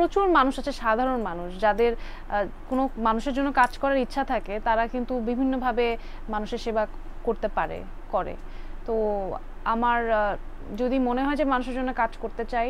প্রচুর মানুষ আছে, সাধারণ মানুষ যাদের কোনো মানুষের জন্য কাজ করার ইচ্ছা থাকে, তারা কিন্তু বিভিন্নভাবে মানুষের সেবা করতে করে। তো আমার যদি মনে হয় যে মানুষের জন্য কাজ করতে চাই,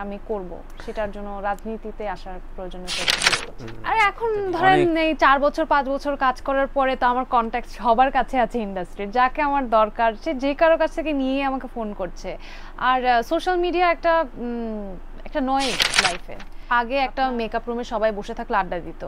আমি করব, সেটার জন্য রাজনীতিতে আসার প্রয়োজনীয়তা বোধ করছি। আর এখন ধরেন এই 4 বছর 5 বছর কাজ করার পরে তো আমার কন্ট্যাক্ট সবার কাছে আছে ইন্ডাস্ট্রির, যাকে আমার দরকার সে যে কারো কাছ থেকে নিয়ে আমাকে ফোন করছে। আর সোশ্যাল মিডিয়া একটা নয়েজ লাইফে। আগে একটা মেকআপ রুমে সবাই বসে থাকলে আড্ডা দিত,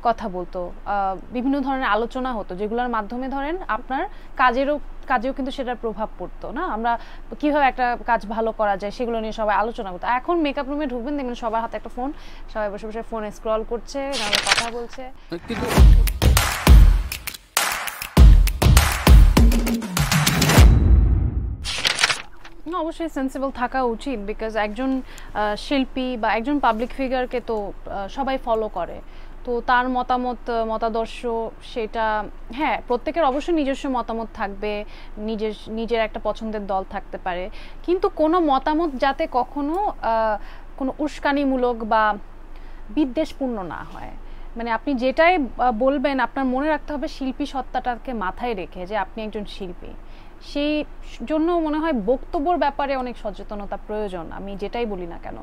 কথা বলতো, বিভিন্ন ধরনের আলোচনা হতো, যেগুলোর মাধ্যমে ধরেন আপনার কাজেও কিন্তু সেটার প্রভাব পড়তো না। আমরা কিভাবে একটা কাজ ভালো করা যায় সেগুলো নিয়ে সবাই আলোচনা করতো। এখন মেকআপ রুমে ঢুকবেন, দেখবেন সবার হাতে একটা ফোন, সবাই বসে বসে ফোনে স্ক্রল করছে, নাহলে কথা বলছে। কিন্তু অবশ্যই সেন্সিবল থাকা উচিত, বিকজ একজন শিল্পী বা একজন পাবলিক ফিগারকে তো সবাই ফলো করে, তো তার মতাদর্শ সেটা, হ্যাঁ, প্রত্যেকের অবশ্যই নিজস্ব মতামত থাকবে, নিজের একটা পছন্দের দল থাকতে পারে, কিন্তু কোনো মতামত যাতে কখনো কোনো উস্কানিমূলক বা বিদ্বেষপূর্ণ না হয়। মানে আপনি যেটাই বলবেন, আপনার মনে রাখতে হবে শিল্পী সত্তাটাকে মাথায় রেখে যে আপনি একজন শিল্পী। সেই জন্য মনে হয় বক্তব্যের ব্যাপারে অনেক সচেতনতা প্রয়োজন। আমি যেটাই বলি না কেন,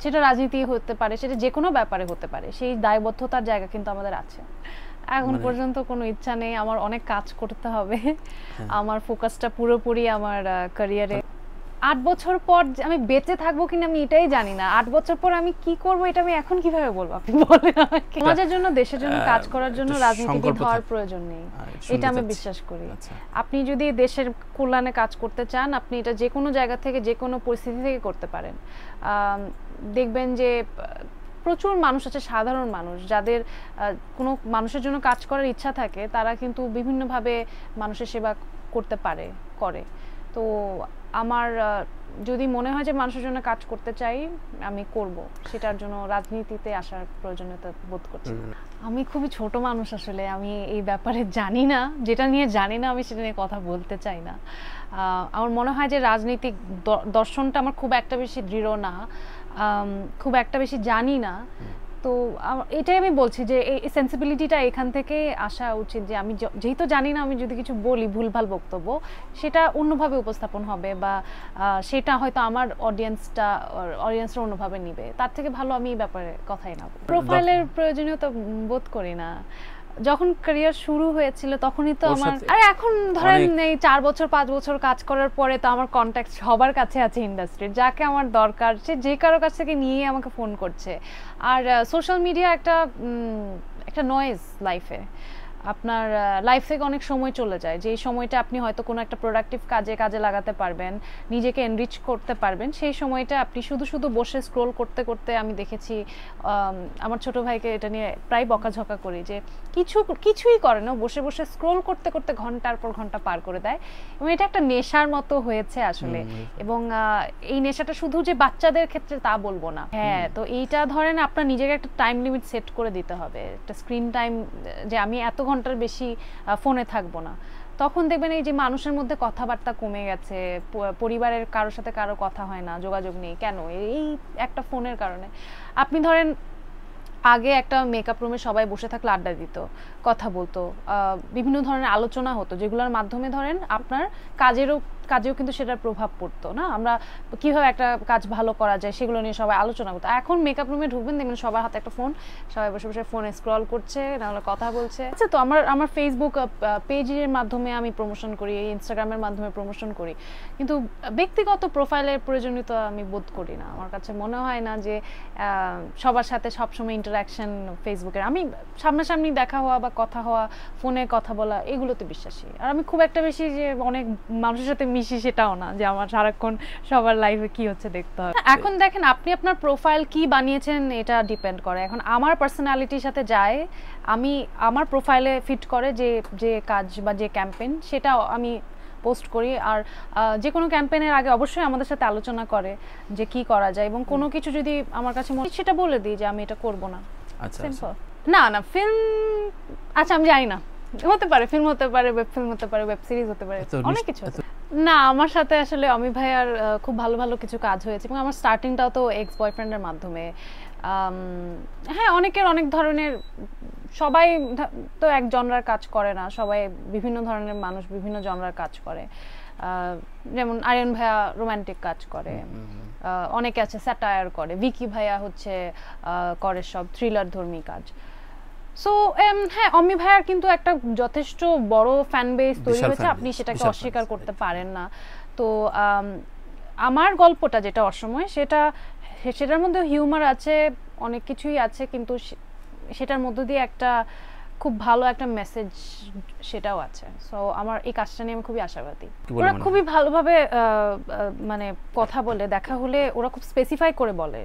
সেটা রাজনীতি হতে পারে, সেটা যে কোনো ব্যাপারে হতে পারে, সেই দায়বদ্ধতার জায়গা কিন্তু আমাদের আছে। এখন পর্যন্ত কোনো ইচ্ছা নেই, আমার অনেক কাজ করতে হবে। আমার ফোকাসটা পুরোপুরি আমার ক্যারিয়ারে। 8 বছর পর আমি বেঁচে থাকবো কিনা আমি এটাই জানি না। 8 বছর পর আমি কি করবো এটা আমি এখন কিভাবে বলবো, আপনি বলেন আমাকে। সমাজের জন্য, দেশের জন্য কাজ করার জন্য রাজনীতিবিদ হওয়ার প্রয়োজন নেই, এটা আমি বিশ্বাস করি। আপনি যদি দেশের কল্যাণে কাজ করতে চান, আপনি এটা যে কোনো জায়গা থেকে, যে কোনো পরিস্থিতি থেকে করতে পারেন। দেখবেন যে প্রচুর মানুষ আছে, সাধারণ মানুষ যাদের কোনো মানুষের জন্য কাজ করার ইচ্ছা থাকে, তারা কিন্তু বিভিন্নভাবে মানুষের সেবা করতে করে। তো আমার যদি মনে হয় যে মানুষের জন্য কাজ করতে চাই, আমি করব, সেটার জন্য রাজনীতিতে আসার প্রয়োজনীয়তা বোধ করছি। আমি খুবই ছোট মানুষ, আসলে আমি এই ব্যাপারে জানি না, যেটা নিয়ে জানি না আমি সেটা নিয়ে কথা বলতে চাই না। আমার মনে হয় যে রাজনৈতিক দর্শনটা আমার খুব একটা বেশি দৃঢ় না, খুব একটা বেশি জানি না। তো এটাই আমি বলছি যে এই সেন্সিবিলিটিটা এখান থেকে আসা উচিত, যে আমি যেহেতু জানি না, আমি যদি কিছু বলি ভুলভাল বক্তব্য, সেটা অন্যভাবে উপস্থাপন হবে, বা সেটা হয়তো আমার অডিয়েন্সরা অন্যভাবে নিবে। তার থেকে ভালো আমি এই ব্যাপারে কথাই না বলি। প্রোফাইলের প্রয়োজনীয়তা বোধ করি না। যখন ক্যারিয়ার শুরু হয়েছিল তখনই তো আমার, আর এখন ধরেন এই 4 বছর 5 বছর কাজ করার পরে তো আমার কন্ট্যাক্ট সবার কাছে আছে ইন্ডাস্ট্রির, যাকে আমার দরকার সে যে কারো কাছ থেকে নিয়ে আমাকে ফোন করছে। আর সোশ্যাল মিডিয়া একটা নয়েজ লাইফে। আপনার লাইফ থেকে অনেক সময় চলে যায়, যে সময়টা আপনি হয়তো কোনো একটা প্রোডাক্টিভ কাজে লাগাতে পারবেন, নিজেকে এনরিচ করতে পারবেন, সেই সময়টা আপনি শুধু বসে স্ক্রোল করতে করতে, আমি দেখেছি আমার ছোট ভাইকে এটা নিয়ে প্রায় বকাঝকা করি, যে কিছুই করে না, বসে বসে স্ক্রোল করতে করতে ঘন্টার পর ঘন্টা পার করে দেয়, এবং এটা একটা নেশার মতো হয়েছে আসলে। এবং এই নেশাটা শুধু যে বাচ্চাদের ক্ষেত্রে তা বলবো না। হ্যাঁ, তো এইটা ধরেন আপনার নিজেকে একটা টাইম লিমিট সেট করে দিতে হবে, একটা স্ক্রিন টাইম, যে আমি এত ঘন্টার বেশি ফোনে থাকবো না। তখন দেখবেন এই যে মানুষের মধ্যে কথাবার্তা কমে গেছে, পরিবারের কারোর সাথে কারো কথা হয় না, যোগাযোগ নেই, কেন? এই একটা ফোনের কারণে। আপনি ধরেন আগে একটা মেকআপ রুমে সবাই বসে থাকলে আড্ডা দিত, কথা বলতো, বিভিন্ন ধরনের আলোচনা হতো, যেগুলোর মাধ্যমে ধরেন আপনার কাজেও কিন্তু সেটার প্রভাব পড়তো না। আমরা কিভাবে একটা কাজ ভালো করা যায় সেগুলো নিয়ে সবাই আলোচনা করতো। এখন মেকআপ রুমে ঢুকবেন, দেখবেন সবার হাতে একটা ফোন, সবাই বসে বসে ফোনে স্ক্রল করছে, নাহলে কথা বলছে। আচ্ছা, তো আমার ফেসবুক পেজের মাধ্যমে আমি প্রমোশন করি, ইনস্টাগ্রামের মাধ্যমে প্রমোশন করি, কিন্তু ব্যক্তিগত প্রোফাইলের প্রয়োজনীয়তা আমি বোধ করি না। আমার কাছে মনে হয় না যে সবার সাথে সবসময় ইন্টারাকশন ফেসবুকের। আমি সামনাসামনি দেখা হওয়া বা কথা হওয়া, ফোনে কথা বলা, এগুলোতে বিশ্বাসী। আর আমি খুব একটা বেশি যে অনেক মানুষের সাথে মিশি সেটাও না, যে আমার সারাক্ষণ সবার লাইফে কি হচ্ছে দেখতে হবে। এখন দেখেন, আপনি আপনার প্রোফাইল কি বানিয়েছেন এটা ডিপেন্ড করে। এখন আমার পার্সোনালিটির সাথে যায়, আমার প্রোফাইলে ফিট করে যে কাজ বা যে ক্যাম্পেইন, সেটা আমি পোস্ট করি। আর যে কোনো ক্যাম্পেইনের আগে অবশ্যই আমাদের সাথে আলোচনা করে যে কি করা যায়, এবং কোনো কিছু যদি আমার কাছে মনে হয় সেটা বলে দিই যে আমি এটা করব না। সিম্পল। না ফিল্ম, আচ্ছা আমি জানি না, হতে পারে ফিল্ম, হতে পারে ওয়েব ফিল্ম, হতে পারে ওয়েব সিরিজ, হতে পারে অনেক কিছু। না, আমার সাথে আসলে অমি ভাইয়ার খুব ভালো ভালো কিছু কাজ হয়েছে এবং আমার স্টার্টিংটাও তো এক্স বয়ফ্রেন্ডের মাধ্যমে। আম, হ্যাঁ, অনেকের অনেক ধরনের, সবাই তো এক জনরার কাজ করে না, সবাই বিভিন্ন ধরনের মানুষ বিভিন্ন জনরার কাজ করে। যেমন আরিয়ান ভাইয়া রোমান্টিক কাজ করে, অনেকে আছে স্যাটায়ার করে, ভিকি ভাইয়া হচ্ছে করে সব থ্রিলার ধর্মী কাজ। সো হ্যাঁ, অমি ভাইয়ার কিন্তু একটা যথেষ্ট বড় ফ্যান বেস তৈরি হয়েছে, আপনি সেটাকে অস্বীকার করতে পারেন না। তো আমার গল্পটা যেটা অসময়, সেটার মধ্যে হিউমার আছে, অনেক কিছুই আছে, কিন্তু সেটার মধ্য দিয়ে একটা খুব ভালো একটা মেসেজ সেটাও আছে। সো আমার এই কাজটা নিয়ে আমি খুবই আশাবাদী। ওরা খুবই ভালোভাবে মানে কথা বলে, দেখা হলে ওরা খুব স্পেসিফাই করে বলে।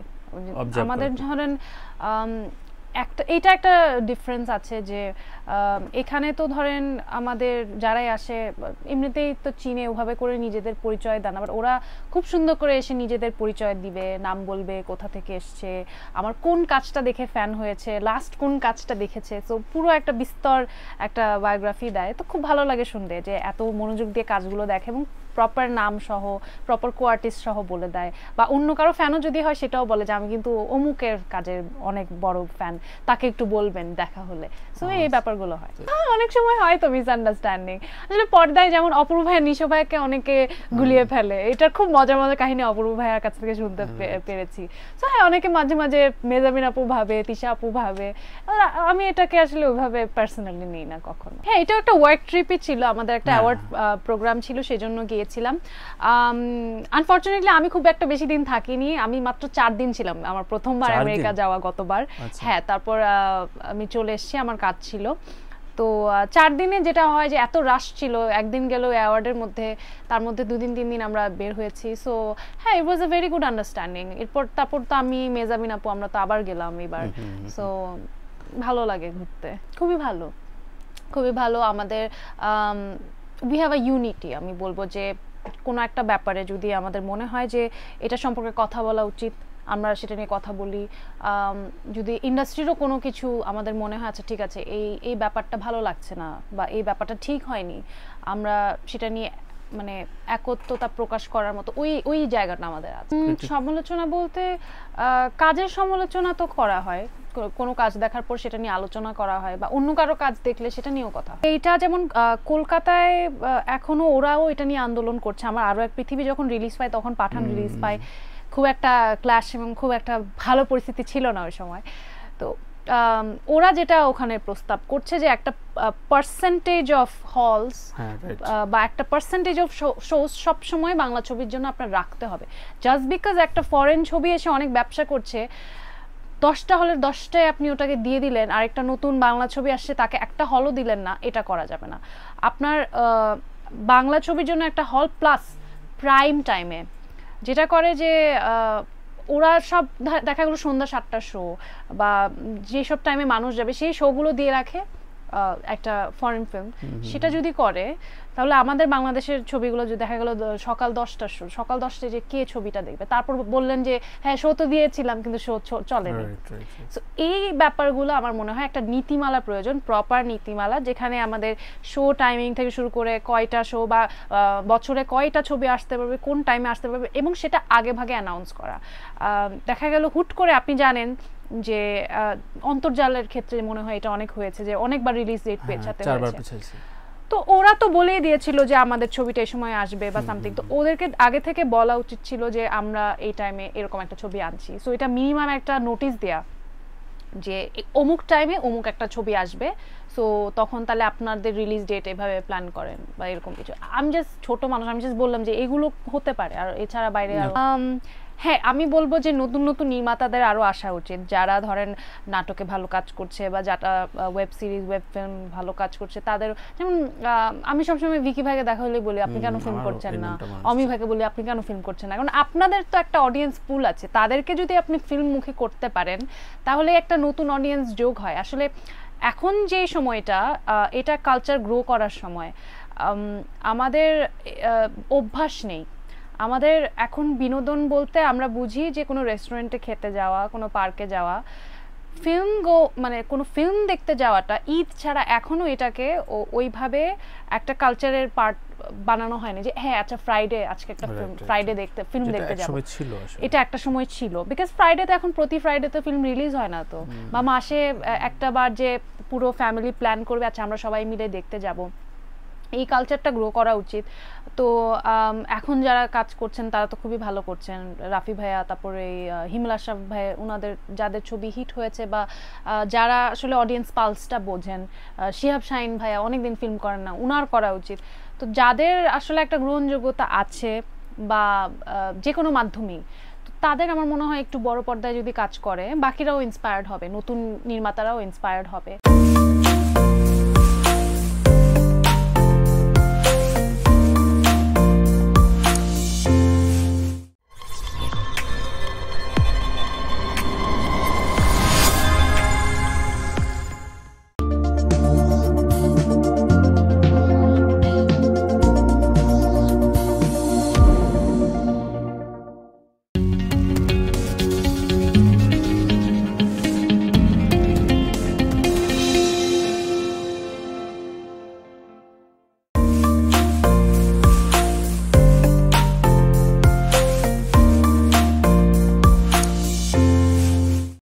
আমাদের ধরেন এটা একটা ডিফারেন্স আছে যে এখানে তো ধরেন আমাদের যারাই আসে এমনিতেই তো চীনে ওভাবে করে নিজেদের পরিচয় দেন, আবার ওরা খুব সুন্দর করে এসে নিজেদের পরিচয় দিবে, নাম বলবে, কোথা থেকে এসছে, আমার কোন কাজটা দেখে ফ্যান হয়েছে, লাস্ট কোন কাজটা দেখেছে, তো পুরো একটা বিস্তর একটা বায়োগ্রাফি দেয়। তো খুব ভালো লাগে শুনতে যে এত মনোযোগ দিয়ে কাজগুলো দেখে এবং প্রপার নাম সহ প্রপার কো আর্টিস্ট সহ বলে দেয়, বা অন্য কারো ফ্যানও যদি হয় সেটাও বলে যে আমি কিন্তু অমুকের কাজের অনেক বড় ফ্যান, তাকে একটু বলবেন দেখা হলে। সো এই ব্যাপারগুলো হয়। অনেক সময় হয় তো মিসআন্ডারস্ট্যান্ডিং, আসলে পর্দায় যেমন অপূর্ব ভাইয়া নিশো ভাইয়াকে অনেকে গুলিয়ে ফেলে, এটার খুব মজার মজার কাহিনী অপূর্ব ভাইয়ার কাছ থেকে শুনতে পেরেছি। সো হ্যাঁ, অনেকে মাঝে মাঝে মেজামিন আপু ভাবে, তিশা আপু ভাবে, আমি এটাকে আসলে ওইভাবে পার্সোনালি নিই না কখনো। হ্যাঁ, এটাও একটা ওয়ার্ক ট্রিপই ছিল, আমাদের একটা অ্যাওয়ার্ড প্রোগ্রাম ছিল, সেজন্য গিয়েছিলাম। আনফরচুনেটলি আমি খুব একটা বেশি দিন থাকিনি, আমি মাত্র 4 দিন ছিলাম, আমার প্রথমবার আমেরিকা যাওয়া গতবার। হ্যাঁ, তারপর আমি চলে এসেছি, আমার কাজ ছিল। তো 4 দিনে যেটা হয় যে এত রাশ ছিল, একদিন গেল অ্যাওয়ার্ডের মধ্যে, তার মধ্যে 2 দিন 3 দিন আমরা বের হয়েছি। সো হ্যাঁ, ইট ওয়াজ আ ভেরি গুড আন্ডারস্ট্যান্ডিং। তারপর তো আমি মেজামিন আপু আমরা তো আবার গেলাম এবার। সো ভালো লাগে ঘুরতে, খুবই ভালো, খুবই ভালো। আমাদের উই হ্যাভ আ ইউনিটি। আমি বলবো যে কোনো একটা ব্যাপারে যদি আমাদের মনে হয় যে এটা সম্পর্কে কথা বলা উচিত, আমরা সেটা নিয়ে কথা বলি। যদি ইন্ডাস্ট্রিরও কোনো কিছু আমাদের মনে হয় আচ্ছা ঠিক আছে, এই ব্যাপারটা ভালো লাগছে না বা এই ব্যাপারটা ঠিক হয়নি, আমরা সেটা নিয়ে মানে একত্বতা প্রকাশ করার মতো ওই জায়গাটা আমাদের আছে। সমালোচনা বলতে কাজের সমালোচনা তো করা হয়, কোনো কাজ দেখার পর সেটা নিয়ে আলোচনা করা হয়, বা অন্য কারো কাজ দেখলে সেটা নিয়েও কথা। এইটা যেমন কলকাতায় এখনো ওরাও এটা নিয়ে আন্দোলন করছে। আমার আরো এক পৃথিবী যখন রিলিজ পায়, তখন পাঠান রিলিজ পায়, খুব একটা ক্লাশ এবং খুব একটা ভালো পরিস্থিতি ছিল না ওই সময়। তো ওরা যেটা ওখানে প্রস্তাব করছে যে একটা পার্সেন্টেজ অফ হলস বা একটা পার্সেন্টেজ অফ শোজ সবসময় বাংলা ছবির জন্য আপনার রাখতে হবে। জাস্ট বিকজ একটা ফরেন ছবি এসে অনেক ব্যবসা করছে, 10টা হলের 10টায় আপনি ওটাকে দিয়ে দিলেন, আর একটা নতুন বাংলা ছবি আসছে তাকে একটা হলও দিলেন না, এটা করা যাবে না। আপনার বাংলা ছবির জন্য একটা হল প্লাস প্রাইম টাইমে যেটা করে যে ওরা সব দেখা গেলো সন্ধ্যা 7টার শো বা যেসব টাইমে মানুষ যাবে সেই শোগুলো দিয়ে রাখে একটা ফরেন ফিল্ম, সেটা যদি করে তাহলে আমাদের বাংলাদেশের ছবিগুলো যদি দেখা গেল সকাল 10টার শো, সকাল 10টায় যে কে ছবিটা দেখবে, তারপর বললেন যে হ্যাঁ শো তো দিয়েছিলাম কিন্তু শো চলেনি। সো এই ব্যাপারগুলো আমার মনে হয় একটা নীতিমালা প্রয়োজন, প্রপার নীতিমালা, যেখানে আমাদের শো টাইমিং থেকে শুরু করে কয়টা শো বা বছরে কয়টা ছবি আসতে পারবে, কোন টাইমে আসতে পারবে, এবং সেটা আগে ভাগে অ্যানাউন্স করা। দেখা গেল হুট করে আপনি জানেন যে অন্তর্জালের ক্ষেত্রে মনে হয় এটা অনেক হয়েছে যে অনেকবার রিলিজ ডেট পেছাতে হয়েছে, তো ওরা তো বলেই দিয়েছিল যে আমাদের ছবিটা এই সময় আসবে বা সামথিং, তো ওদেরকে আগে থেকে বলা উচিত ছিল যে আমরা এই টাইমে এরকম একটা ছবি আনছি। সো এটা মিনিমাম একটা নোটিশ দেয়া যে অমুক টাইমে অমুক একটা ছবি আসবে, সো তখন তাহলে আপনাদের রিলিজ ডেট এভাবে প্ল্যান করেন বা এরকম কিছু। আমি জাস্ট ছোট মানুষ, আমি জাস্ট বললাম যে এগুলো হতে পারে, আর এছাড়া বাইরে হ্যাঁ আমি বলবো যে নতুন নতুন নির্মাতাদের আরো আসা উচিত, যারা ধরেন নাটকে ভালো কাজ করছে বা যারা ওয়েব সিরিজ ওয়েব ফিল্ম ভালো কাজ করছে তাদের, যেমন আমি সবসময় ভিকি ভাইকে দেখা হলে বলি আপনি কেন ফিল্ম করছেন না, অমি ভাইকে বলি আপনি কেন ফিল্ম করছেন না, কারণ আপনাদের তো একটা অডিয়েন্স পুল আছে, তাদেরকে যদি আপনি ফিল্মমুখী করতে পারেন তাহলে একটা নতুন অডিয়েন্স যোগ হয়। আসলে এখন যে সময়টা এটা কালচার গ্রো করার সময়, আমাদের অভ্যাস নেই। আমাদের এখন বিনোদন বলতে আমরা বুঝি যে কোনো রেস্টুরেন্টে খেতে যাওয়া, কোনো পার্কে যাওয়া, ফিল্ম মানে কোনো ফিল্ম দেখতে যাওয়াটা ঈদ ছাড়া এখনো এটাকে ওইভাবে একটা কালচারের পার্ট বানানো হয়নি যে হ্যাঁ আচ্ছা ফ্রাইডে আজকে একটা ফ্রাইডে ফিল্ম দেখতে যাব, এটা একটা সময় ছিল। বিকজ ফ্রাইডেতে এখন প্রতি ফ্রাইডেতে ফিল্ম রিলিজ হয় না তো, বা মাসে একটা বার যে পুরো ফ্যামিলি প্ল্যান করবে আচ্ছা আমরা সবাই মিলে দেখতে যাব, এই কালচারটা গ্রো করা উচিত। তো এখন যারা কাজ করছেন তারা তো খুবই ভালো করছেন, রাফি ভাইয়া, তারপরে হিমেল আশরাফ ভাই, ওনাদের যাদের ছবি হিট হয়েছে বা যারা আসলে অডিয়েন্স পালসটা বোঝেন, শিহাব শাহিন ভাইয়া অনেকদিন ফিল্ম করেন না, উনার করা উচিত। তো যাদের আসলে একটা গ্রহণযোগ্যতা আছে বা যে কোনো মাধ্যমেই, তাদের আমার মনে হয় একটু বড় পর্দায় যদি কাজ করে বাকিরাও ইন্সপায়ার্ড হবে, নতুন নির্মাতারাও ইন্সপায়ার্ড হবে।